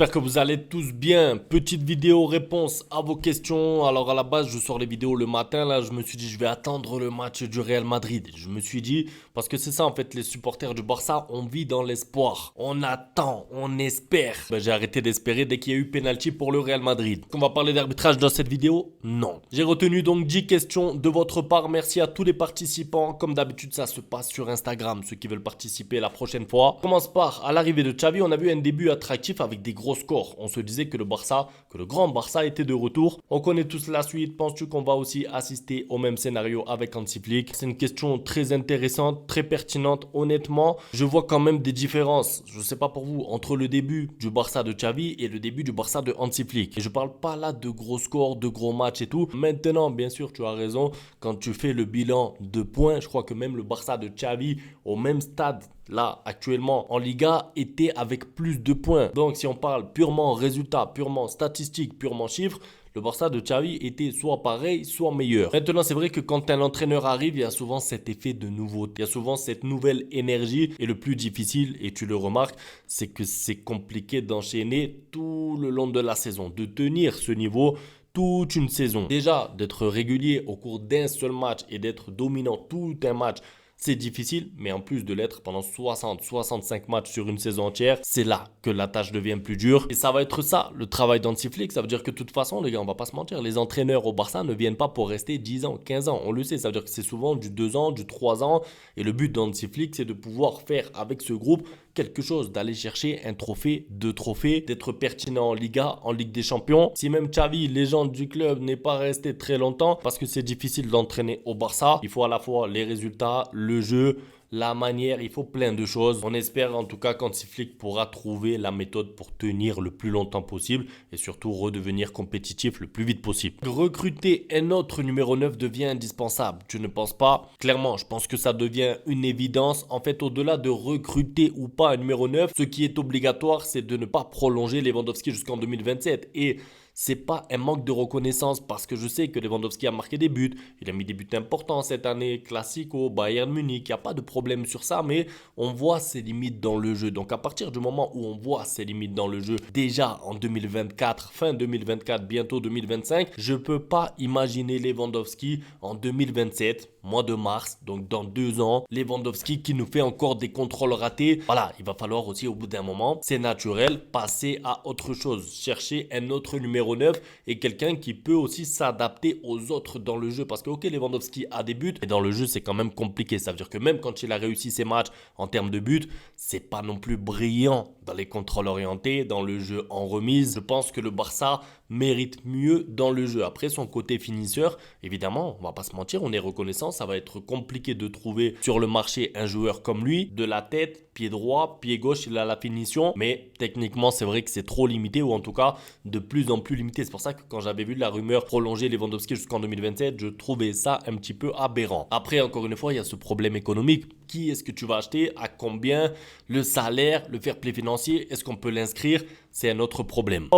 J'espère que vous allez tous bien. Petite vidéo réponse à vos questions. Alors à la base, je sors les vidéos le matin. Là, je me suis dit, je vais attendre le match du Real Madrid. Je me suis dit, parce que c'est ça en fait, les supporters du Barça, on vit dans l'espoir. On attend, on espère. J'ai arrêté d'espérer dès qu'il y a eu penalty pour le Real Madrid. On va parler d'arbitrage dans cette vidéo? Non. J'ai retenu donc 10 questions de votre part. Merci à tous les participants. Comme d'habitude, ça se passe sur Instagram. Ceux qui veulent participer la prochaine fois. On commence par, à l'arrivée de Xavi, on a vu un début attractif avec des gros scores. On se disait que le Barça, que le grand Barça était de retour. On connaît tous la suite. Penses-tu qu'on va aussi assister au même scénario avec Hansi Flick? C'est une question très intéressante, très pertinente. Honnêtement, je vois quand même des différences. Je ne sais pas pour vous, entre le début du Barça de Xavi et le début du Barça de Hansi Flick. Et je parle pas là de gros scores, de gros matchs et tout. Maintenant, bien sûr, tu as raison. Quand tu fais le bilan de points, je crois que même le Barça de Xavi, au même stade, là, actuellement, en Liga, était avec plus de points. Donc, si on parle purement résultats, purement statistiques, purement chiffres, le Barça de Xavi était soit pareil, soit meilleur. Maintenant, c'est vrai que quand un entraîneur arrive, il y a souvent cet effet de nouveauté. Il y a souvent cette nouvelle énergie. Et le plus difficile, et tu le remarques, c'est que c'est compliqué d'enchaîner tout le long de la saison, de tenir ce niveau toute une saison. Déjà, d'être régulier au cours d'un seul match et d'être dominant tout un match, c'est difficile, mais en plus de l'être pendant 60-65 matchs sur une saison entière, c'est là que la tâche devient plus dure. Et ça va être ça, le travail d'Hansi Flick. Ça veut dire que de toute façon, les gars, on va pas se mentir, les entraîneurs au Barça ne viennent pas pour rester 10 ans, 15 ans. On le sait, ça veut dire que c'est souvent du 2 ans, du 3 ans. Et le but d'Hansi Flick, c'est de pouvoir faire avec ce groupe quelque chose, d'aller chercher un trophée, deux trophées, d'être pertinent en Liga, en Ligue des Champions. Si même Xavi, légende du club, n'est pas resté très longtemps, parce que c'est difficile d'entraîner au Barça, il faut à la fois les résultats, le jeu, la manière, il faut plein de choses. On espère en tout cas qu'Hansi Flick pourra trouver la méthode pour tenir le plus longtemps possible et surtout redevenir compétitif le plus vite possible. Recruter un autre numéro 9 devient indispensable. Tu ne penses pas? Clairement, je pense que ça devient une évidence. En fait, au-delà de recruter ou pas un numéro 9, ce qui est obligatoire, c'est de ne pas prolonger Lewandowski jusqu'en 2027. Et c'est pas un manque de reconnaissance parce que je sais que Lewandowski a marqué des buts. Il a mis des buts importants cette année, Classico, Bayern Munich. Il n'y a pas de problème sur ça, mais on voit ses limites dans le jeu. Donc à partir du moment où on voit ses limites dans le jeu, déjà en 2024, fin 2024, bientôt 2025, je peux pas imaginer Lewandowski en 2027, mois de mars, donc dans 2 ans. Lewandowski qui nous fait encore des contrôles ratés. Voilà, il va falloir aussi au bout d'un moment, c'est naturel, passer à autre chose. Chercher un autre numéro 9 et quelqu'un qui peut aussi s'adapter aux autres dans le jeu. Parce que ok, Lewandowski a des buts, mais dans le jeu, c'est quand même compliqué. Ça veut dire que même quand il a réussi ses matchs en termes de buts, c'est pas non plus brillant dans les contrôles orientés, dans le jeu en remise. Je pense que le Barça mérite mieux dans le jeu. Après, son côté finisseur, évidemment, on va pas se mentir, on est reconnaissant. Ça va être compliqué de trouver sur le marché un joueur comme lui, de la tête, pied droit, pied gauche, il a la finition. Mais techniquement, c'est vrai que c'est trop limité, ou en tout cas, de plus en plus limité. C'est pour ça que quand j'avais vu la rumeur prolonger Lewandowski jusqu'en 2027, je trouvais ça un petit peu aberrant. Après, encore une fois, il y a ce problème économique. Qui est-ce que tu vas acheter? À combien? Le salaire, le fair play financier, est-ce qu'on peut l'inscrire? C'est un autre problème.